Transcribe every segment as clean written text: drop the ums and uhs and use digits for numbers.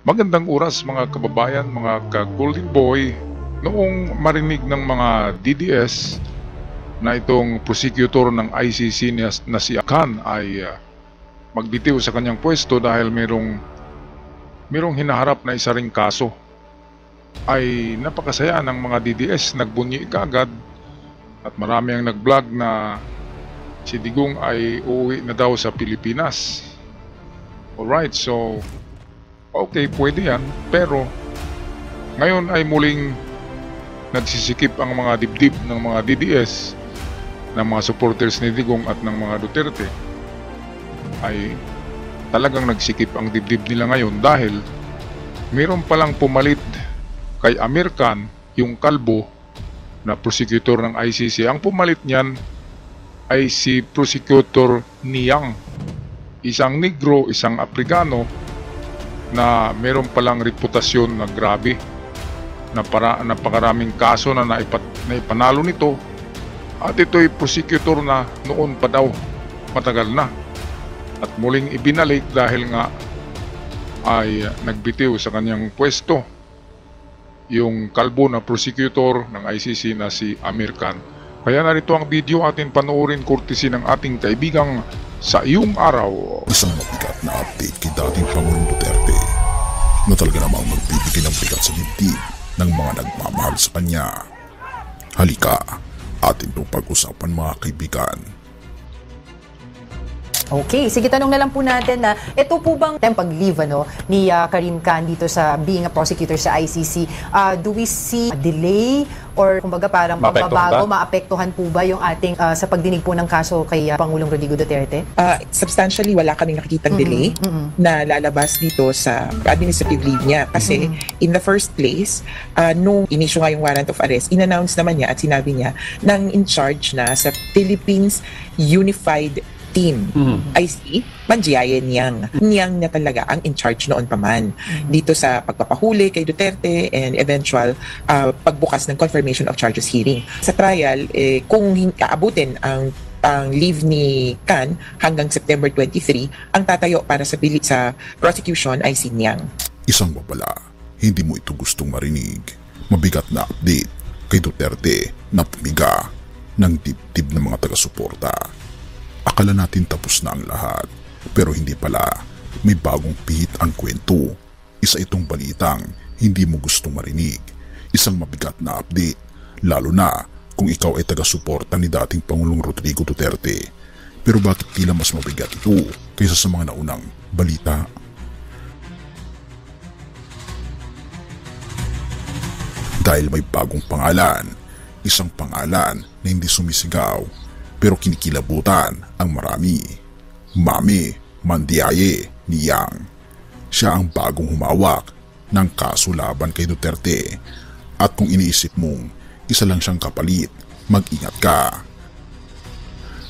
Magandang oras mga kababayan, mga ka-Golden Boy. Noong marinig ng mga DDS na itong prosecutor ng ICC na si Khan ay magbitiw sa kanyang pwesto dahil merong hinaharap na isa ring kaso, ay napakasaya ng mga DDS. Nagbunyi kaagad at marami ang nag-vlog na si Digong ay uuwi na daw sa Pilipinas. Alright, so okay, pwede yan, pero ngayon ay muling nagsisikip ang mga dibdib ng mga DDS, ng mga supporters ni Digong at ng mga Duterte. Ay talagang nagsikip ang dibdib nila ngayon dahil mayroon palang pumalit kay Amir Khan, yung kalbo na prosecutor ng ICC. Ang pumalit niyan ay si Prosecutor Niang, isang Negro, isang Aprikano na meron palang reputasyon na grabe, na napakaraming kaso na naipanalo nito, at ito'y prosecutor na noon pa daw, matagal na, at muling ibinalik dahil nga ay nagbitiw sa kanyang pwesto yung kalbo na prosecutor ng ICC na si Amir Khan. Kaya narito ang video atin panoorin courtesy ng ating kaibigang Sa Iyong Araw. Isang mabigat na update kay dating Pangulong Duterte na talaga namang magbibigay ng bigat sa dibdib ng mga nagmamahal sa kanya. Halika, atin itong pag-usapan mga kaibigan. Okay, sige, tanong na lang po natin na ito po bang pag-leave ni Karim Khan dito sa being a prosecutor sa ICC, do we see a delay or kumbaga parang pagbabago, maapektuhan po ba yung ating sa pagdinig po ng kaso kay Pangulong Rodrigo Duterte? Substantially wala kaming nakikitang delay na lalabas dito sa administrative leave niya kasi in the first place, nung inisyu nga yung warrant of arrest, in-announce naman niya at sinabi niya nang in charge na sa Philippines Unified Team IC, Manjiayen Niang na talaga ang in charge noon pa man dito sa pagpapahuli kay Duterte and eventual pagbukas ng confirmation of charges hearing. Sa trial, kung aabutin ang leave ni Khan hanggang September 23, ang tatayo para sa prosecution ay si Niang. Isang babala, hindi mo ito gustong marinig. Mabigat na update kay Duterte na pumiga ng dibdib ng mga taga-suporta. Akala natin tapos na ang lahat, pero hindi pala. May bagong pihit ang kwento. Isa itong balitang hindi mo gustong marinig. Isang mabigat na update, lalo na kung ikaw ay taga-suporta ni dating Pangulong Rodrigo Duterte. Pero bakit tila mas mabigat ito kaysa sa mga naunang balita? Dahil may bagong pangalan, isang pangalan na hindi sumisigaw pero kinikilabutan ang marami. Mami Mandiaye Niang. Siya ang bagong humawak ng kaso laban kay Duterte. At kung iniisip mong isa lang siyang kapalit, mag-ingat ka.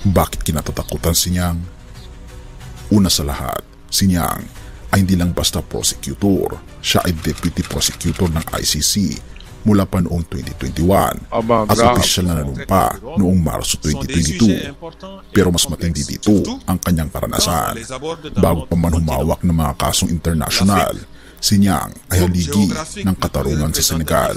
Bakit kinatatakutan si Niang? Una sa lahat, si Niang ay hindi lang basta prosecutor. Siya ay deputy prosecutor ng ICC mula pa noong 2021 at opisyal na nanumpa noong Marso 2022. Pero mas matindi dito ang kanyang karanasan. Bago pa man humawak ng mga kasong internasyonal, si Niang ay haligi ng katarungan sa Senegal,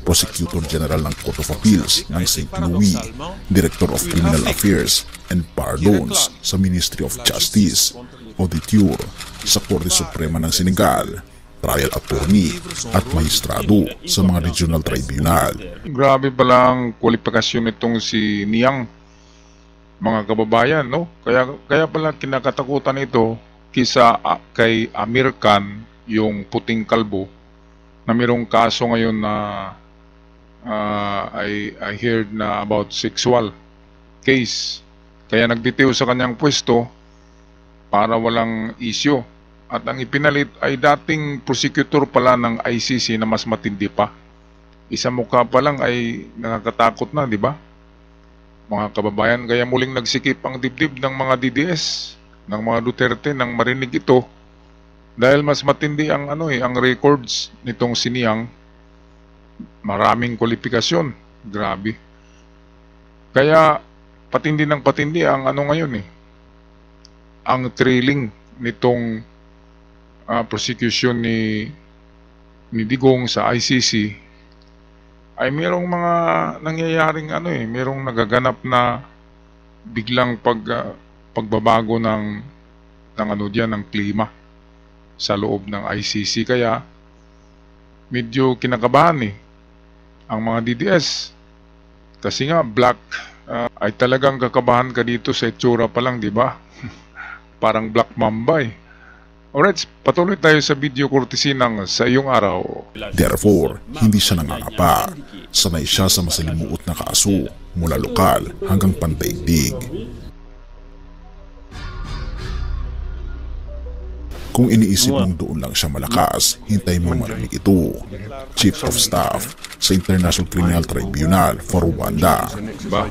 Prosecutor General ng Court of Appeals ng St. Louis, Director of Criminal Affairs and Pardons sa Ministry of Justice, Auditor sa Korte Suprema ng Senegal, trial attorney at maestrado sa mga regional tribunal. Grabe pala ang kwalifikasyon nitong si Niang, mga kababayan, no? Kaya pala kinakatakutan ito kisa kay Amir Khan, yung puting kalbo, na mayroong kaso ngayon na I heard na about sexual case. Kaya nagbitiw sa kanyang pwesto para walang isyo. At ang ipinalit ay dating prosecutor pala ng ICC na mas matindi pa. Isa mukha pa lang ay nakakatakot na, di ba? Mga kababayan, kaya muling nagsikip ang dibdib ng mga DDS, ng mga Duterte nang marinig ito. Dahil mas matindi ang ang records nitong si Niang. Maraming kwalifikasyon. Grabe. Kaya patindi ng patindi ang ngayon Ang thrilling nitong prosecution ni Digong sa ICC, ay merong mga nangyayaring merong nagaganap na biglang pagbabago ng ng klima sa loob ng ICC. Kaya medyo kinakabahan ang mga DDS. Kasi nga black ay talagang kakabahan ka dito sa itsura pa lang, di ba? Parang Black Mamba. Alright, patuloy tayo sa video courtesy ng Sa Iyong Araw. Therefore, hindi siya nangangapa. Sanay siya sa masalimuot na kaso mula lokal hanggang pandaigdig. Kung iniisip mong doon lang siya malakas, hintay mo marinig ito. Chief of Staff sa International Criminal Tribunal for Rwanda,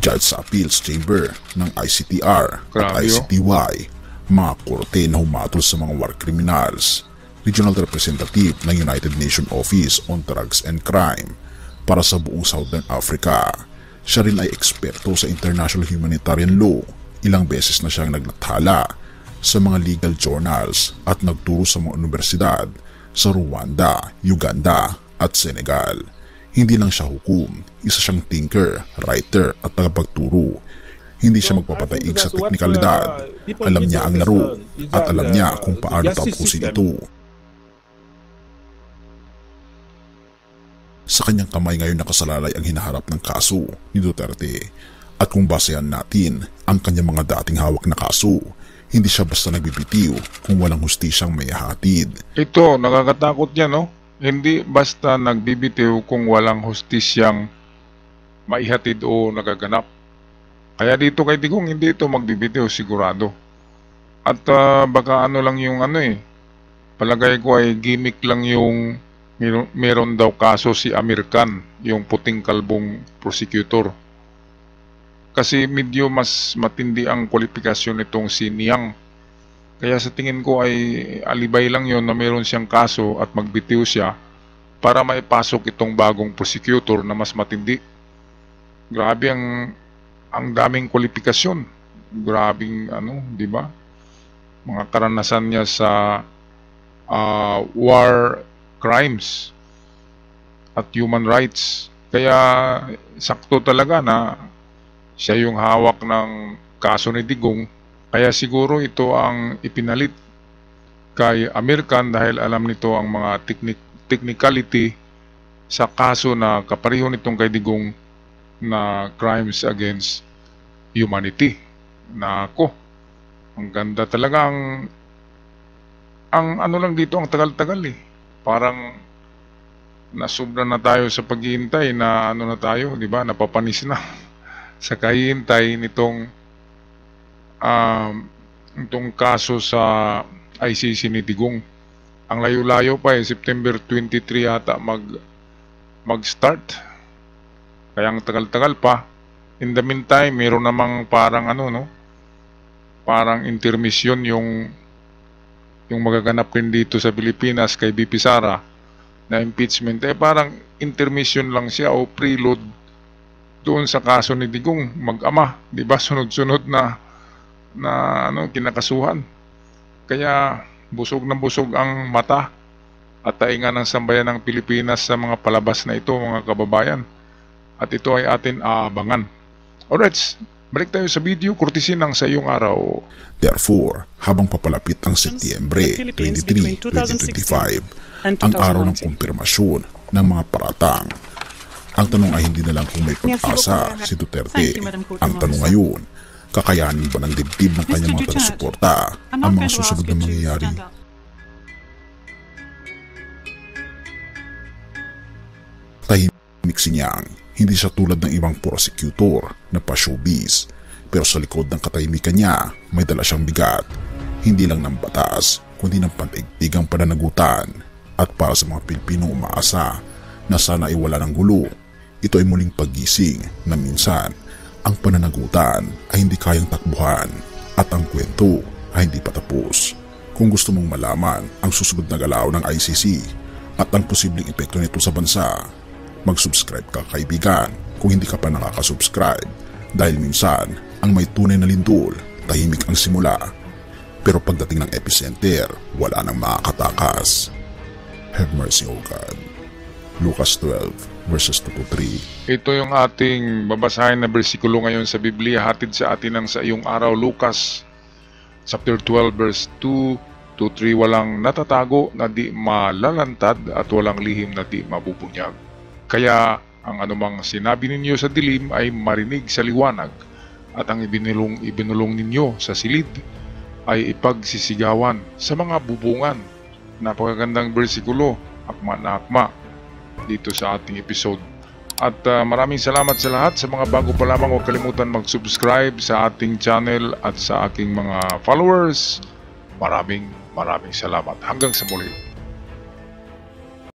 Judge sa Appeals Chamber ng ICTR at ICTY, mga korte na humatol sa mga war criminals, Regional Representative ng United Nations Office on Drugs and Crime para sa buong Southern Africa. Siya rin ay eksperto sa international humanitarian law. Ilang beses na siyang naglathala sa mga legal journals at nagturo sa mga universidad sa Rwanda, Uganda at Senegal. Hindi lang siya hukom, isa siyang thinker, writer at tagapagturo. Hindi siya magpapataig sa teknikalidad. Alam niya ang laro at alam niya kung paano tapusin ito. Sa kanyang kamay ngayon nakasalalay ang hinaharap ng kaso ni Duterte. At kung basehan natin ang kanyang mga dating hawak na kaso, hindi siya basta nagbibitiw kung walang hustisyang may hatid. Ito, nakakatakot yan, no? Hindi basta nagbibitiw kung walang hustisyang maihatid o nagaganap. Kaya dito kay Digong, hindi ito magbibitiw sigurado. At baka lang yung palagay ko ay gimmick lang yung meron daw kaso si Amir Khan, yung puting kalbong prosecutor. Kasi medyo mas matindi ang kwalifikasyon nitong si Niang. Kaya sa tingin ko ay alibay lang yon na meron siyang kaso at magbitiw siya para maipasok itong bagong prosecutor na mas matindi. Grabe ang daming kwalifikasyon. Grabing di ba? Mga karanasan niya sa war crimes at human rights. Kaya sakto talaga na siya yung hawak ng kaso ni Digong. Kaya siguro ito ang ipinalit kay Amir Khan dahil alam nito ang mga technicality sa kaso na kapareho nitong kay Digong na crimes against humanity. Nako, ang ganda talaga ang lang dito, ang tagal-tagal Parang nasubra na tayo sa paghihintay na na tayo, di ba? Napapanis na sa kahihintay nitong kaso sa ICC ni Digong. Ang layo-layo pa September 23 yata mag-start. Kaya ang tagal-tagal pa. In the meantime, meron namang parang parang intermission yung magaganap rin dito sa Pilipinas kay BP Sara na impeachment. Parang intermission lang siya o prelude doon sa kaso ni Digong mag-ama, di ba? Sunod-sunod na kinakasuhan. Kaya busog na busog ang mata at tainga ng sambayan ng Pilipinas sa mga palabas na ito, mga kababayan. At ito ay atin aabangan. Alright, balik tayo sa video courtesy ng Sa Iyong Araw. Therefore, habang papalapit ang Setyembre 23, 2025, ang araw ng kumpirmasyon ng mga paratang, ang tanong ay hindi na lang kung may pag-asa si Duterte. Ang tanong ngayon, kakayanin ba ng dibdib ng kanyang mga taga-suporta ang mga susunod na mangyayari? Tahimik si Niang, hindi siya tulad ng ibang prosecutor na pa-showbiz. Pero sa likod ng katahimikan niya, may dala siyang bigat. Hindi lang ng batas, kundi ng pandaigdigang pananagutan. At para sa mga Pilipino umaasa na sana ay wala ng gulo, ito ay muling paggising na minsan ang pananagutan ay hindi kayang takbuhan at ang kwento ay hindi patapos. Kung gusto mong malaman ang susunod na galaw ng ICC at ang posibleng epekto nito sa bansa, mag-subscribe ka kaibigan kung hindi ka pa nakaka-subscribe dahil minsan ang may tunay na lindol, tahimik ang simula. Pero pagdating ng epicenter, wala nang makakatakas. Have mercy, O God. Lucas 12, verses 2-3. Ito yung ating babasahin na bersikulo ngayon sa Biblia, hatid sa atin ng sa iyong araw, Lucas chapter 12, verse 2-3. Walang natatago na di malalantad at walang lihim na di mabubunyag. Kaya ang anumang sinabi ninyo sa dilim ay marinig sa liwanag, at ang ibinulong ninyo sa silid ay ipagsisigawan sa mga bubungan. Napakagandang bersikulo, akma na akma dito sa ating episode. At maraming salamat sa lahat. Sa mga bago pa lamang, huwag kalimutan mag-subscribe sa ating channel at sa aking mga followers. Maraming salamat. Hanggang sa muli.